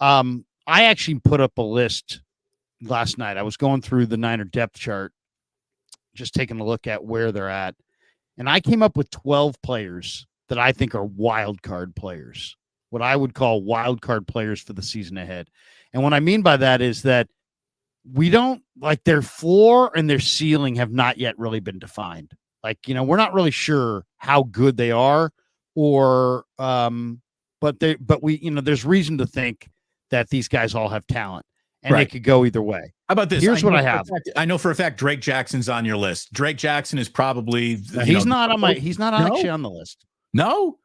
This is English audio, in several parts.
I actually put up a list last night. I was going through the Niner depth chart, just taking a look at where they're at. And I came up with 12 players that I think are wild card players, what I would call wild card players for the season ahead. And what I mean by that is that we don't like their floor and their ceiling have not yet really been defined. Like, we're not really sure how good they are or, but we, there's reason to think that these guys all have talent and right. They could go either way. How about this? Here's what I have. I know for a fact Drake Jackson's on your list. Drake Jackson is probably he's not actually on the list. No,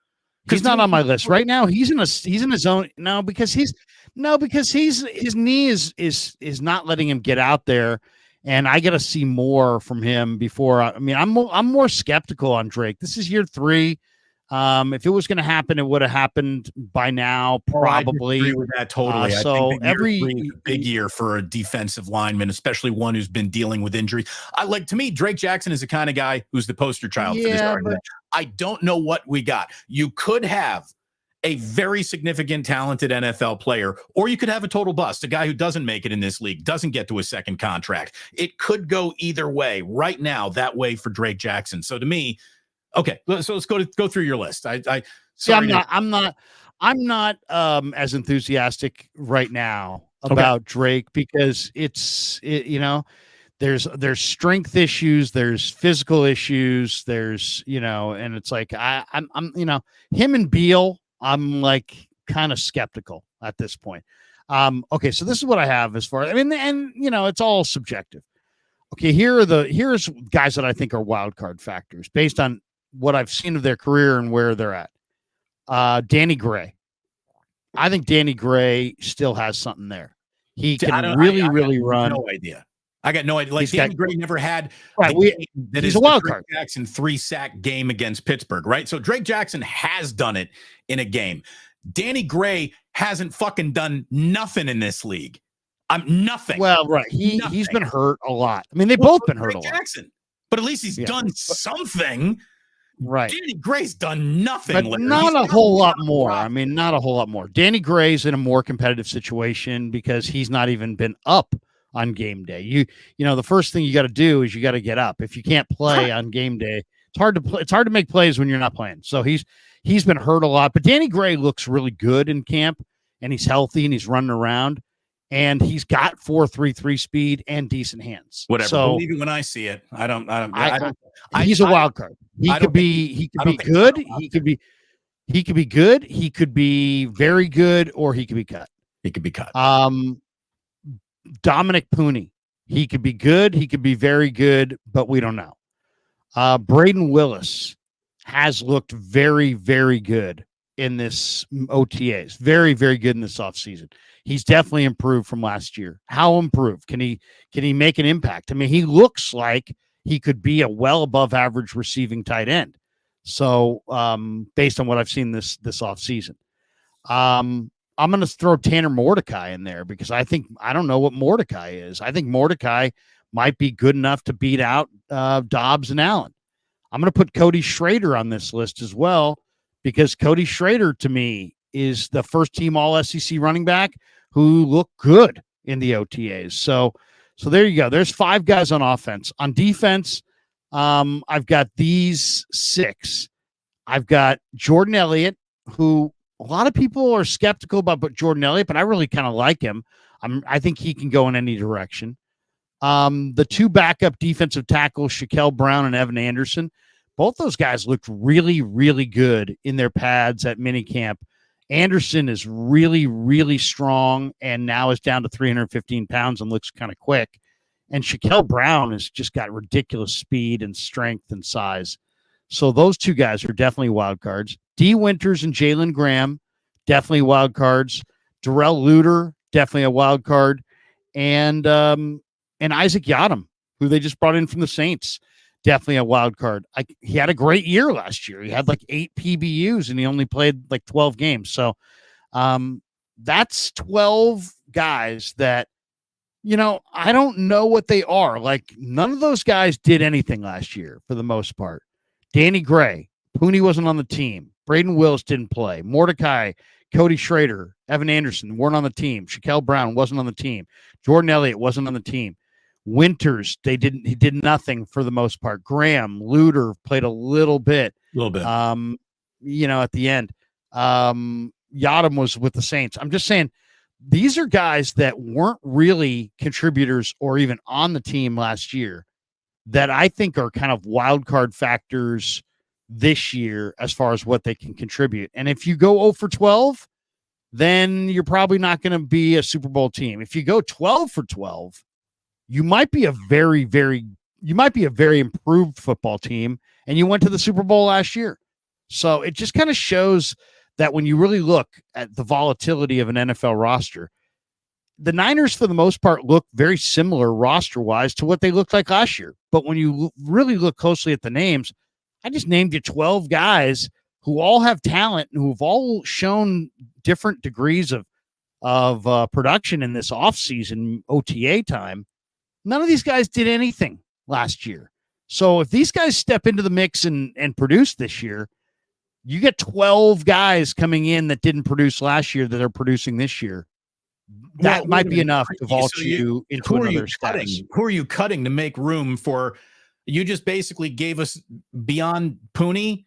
he's not on my list right now. He's in his own because his knee is not letting him get out there, and I got to see more from him before. I'm more skeptical on Drake. This is year 3. If it was going to happen, it would have happened by now, probably. I agree with that totally. So I think big year for a defensive lineman, especially one who's been dealing with injury. To me, Drake Jackson is the kind of guy who's the poster child for this argument. I don't know what we got. You could have a very significant, talented NFL player, or you could have a total bust, a guy who doesn't make it in this league, doesn't get to a second contract. It could go either way right now, that way for Drake Jackson. So to me, okay, so let's go through your list. I'm not as enthusiastic right now about Drake because there's strength issues, there's physical issues, there's and it's like I'm him and Beal, I'm like kind of skeptical at this point. Okay, so this is what I have as far and it's all subjective. Okay, here's guys that I think are wild card factors based on what I've seen of their career and where they're at. Danny Gray. I think Danny Gray still has something there. He can really run. No idea. I got no idea. Like Danny Gray never had he's a wild card. Drake Jackson 3-sack game against Pittsburgh, right? So Drake Jackson has done it in a game. Danny Gray hasn't fucking done nothing in this league. Nothing. Well, right. He's been hurt a lot. I mean, they've both been hurt a lot. Jackson, but at least he's done something. Right. Danny Gray's done nothing. But not a whole lot more. I mean, not a whole lot more. Danny Gray's in a more competitive situation because he's not even been up on game day. You know, the first thing you got to do is you got to get up. If you can't play on game day, it's hard to play. It's hard to make plays when you're not playing. So he's been hurt a lot, but Danny Gray looks really good in camp and he's healthy and he's running around and he's got 4.33 speed and decent hands. Whatever. So believe it when I see it. I don't. He's a wild card. He could be good. He could be good. He could be very good, or he could be cut. He could be cut. Dominic Pooney. He could be good. He could be very good, but we don't know. Braden Willis has looked very, very good in this OTAs. Very, very good in this offseason. He's definitely improved from last year. How improved? Can he make an impact? I mean, he looks like he could be a well above average receiving tight end. So based on what I've seen this offseason. I'm going to throw Tanner Mordecai in there because I don't know what Mordecai is. I think Mordecai might be good enough to beat out Dobbs and Allen. I'm going to put Cody Schrader on this list as well because Cody Schrader to me is the first team all SEC running back who looked good in the OTAs. So there you go. There's 5 guys on offense. On defense, I've got these 6. I've got Jordan Elliott, who a lot of people are skeptical about Jordan Elliott, but I really kind of like him. I think he can go in any direction. The 2 backup defensive tackles, Shaquille Brown and Evan Anderson, both those guys looked really, really good in their pads at minicamp. Anderson is really, really strong and now is down to 315 pounds and looks kind of quick. And Shaquille Brown has just got ridiculous speed and strength and size. So those 2 guys are definitely wild cards. D. Winters and Jalen Graham, definitely wild cards. Darrell Luter, definitely a wild card. And Isaac Yadam, who they just brought in from the Saints, definitely a wild card. He had a great year last year. He had like 8 PBUs and he only played like 12 games. So that's 12 guys that, I don't know what they are. Like none of those guys did anything last year for the most part. Danny Gray, Pooney wasn't on the team. Braden Willis didn't play. Mordecai Cody Schrader, Evan Anderson weren't on the team. Shaquille Brown wasn't on the team. Jordan Elliott wasn't on the team. Winters, he did nothing for the most part. Graham, Luter played a little bit. At the end. Yadam was with the Saints. I'm just saying these are guys that weren't really contributors or even on the team last year that I think are kind of wild card factors this year as far as what they can contribute. And if you go 0 for 12, then you're probably not going to be a Super Bowl team. If you go 12 for 12, you might be a very improved football team, and you went to the Super Bowl last year. So it just kind of shows that when you really look at the volatility of an NFL roster, the Niners, for the most part, look very similar roster-wise to what they looked like last year. But when you really look closely at the names, I just named you 12 guys who all have talent and who've all shown different degrees of production in this offseason OTA time. None of these guys did anything last year. So if these guys step into the mix and produce this year, you get 12 guys coming in that didn't produce last year that are producing this year. That might be enough to vault you into another status. Who are you cutting to make room for? You just basically gave us, beyond Pooney,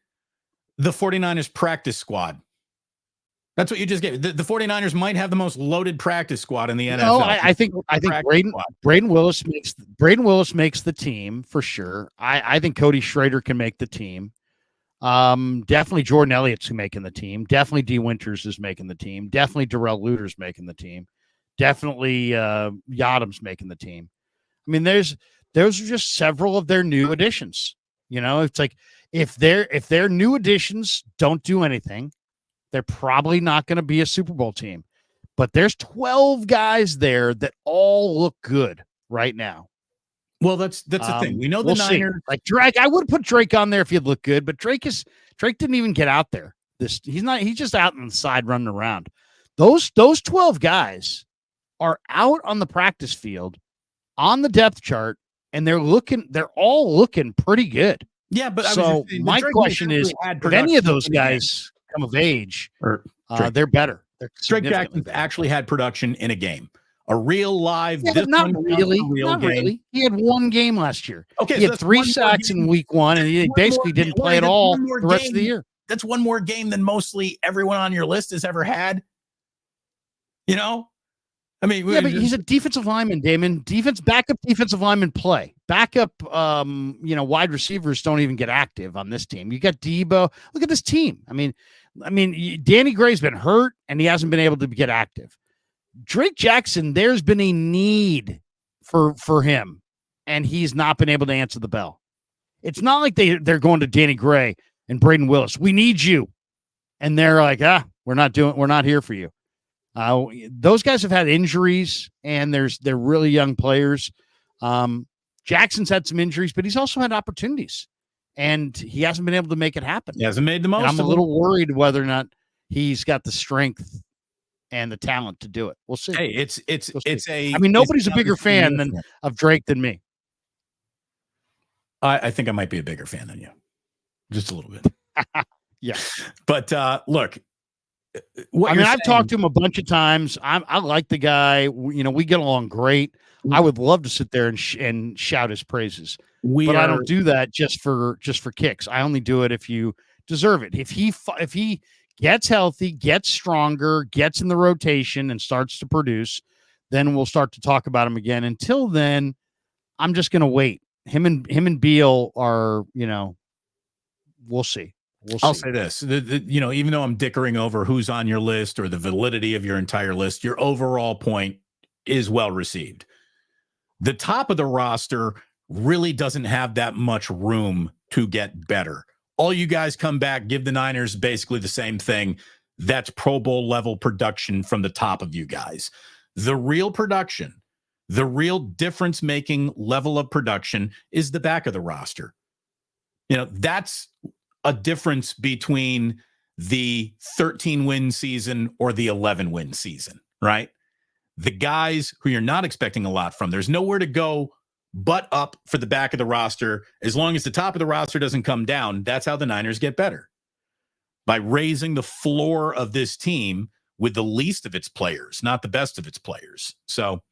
the 49ers practice squad. That's what you just gave. The 49ers might have the most loaded practice squad in the NFL. No, I think Braden Willis makes the team for sure. I think Cody Schrader can make the team. Definitely Jordan Elliott's making the team. Definitely D. Winters is making the team. Definitely Darrell Luter's making the team. Definitely Yadam's making the team. I mean, those are just several of their new additions. It's like if their new additions don't do anything, they're probably not going to be a Super Bowl team. But there's 12 guys there that all look good right now. Well, that's the thing. We know the Niners. Like Drake, I would put Drake on there if he'd look good, but Drake didn't even get out there. He's just out on the side running around. Those 12 guys are out on the practice field on the depth chart, and they're all looking pretty good. Yeah, but so my question is, if any of those guys come of age, they're better. Drake Jackson actually had production in a game. A real live, not really. He had one game last year. Okay, he had 3 sacks in week 1, and he basically didn't play at all the rest of the year. That's one more game than mostly everyone on your list has ever had. I mean, but he's a defensive lineman, Damon. Backup defensive lineman play. Backup, wide receivers don't even get active on this team. You got Debo. Look at this team. I mean, Danny Gray's been hurt, and he hasn't been able to get active. Drake Jackson, there's been a need for him, and he's not been able to answer the bell. It's not like they're going to Danny Gray and Braden Willis. We need you. And they're like, we're not here for you. Those guys have had injuries, and they're really young players. Jackson's had some injuries, but he's also had opportunities, and he hasn't been able to make it happen. He hasn't made the most. And I'm a little worried whether or not he's got the strength and the talent to do it. We'll see. Hey, nobody's a bigger fan of Drake than me. I think I might be a bigger fan than you, just a little bit. Yeah, but look. I've talked to him a bunch of times. I like the guy. We get along great. I would love to sit there and shout his praises. I don't do that just for kicks. I only do it if you deserve it. If he gets healthy, gets stronger, gets in the rotation, and starts to produce, then we'll start to talk about him again. Until then, I'm just going to wait. Him and Beal are, we'll see. I'll say this, even though I'm dickering over who's on your list or the validity of your entire list, your overall point is well received. The top of the roster really doesn't have that much room to get better. All you guys come back, give the Niners basically the same thing. That's Pro Bowl level production from the top of you guys. The real production, the real difference making level of production is the back of the roster. That's a difference between the 13-win season or the 11-win season, right? The guys who you're not expecting a lot from, there's nowhere to go but up for the back of the roster. As long as the top of the roster doesn't come down, that's how the Niners get better. By raising the floor of this team with the least of its players, not the best of its players. So,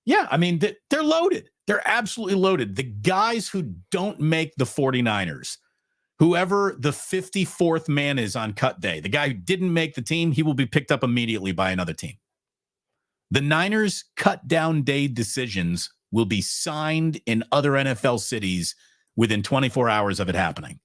yeah, I mean, they're loaded. They're absolutely loaded. The guys who don't make the 49ers, whoever the 54th man is on cut day, the guy who didn't make the team, he will be picked up immediately by another team. The Niners cut down day decisions will be signed in other NFL cities within 24 hours of it happening.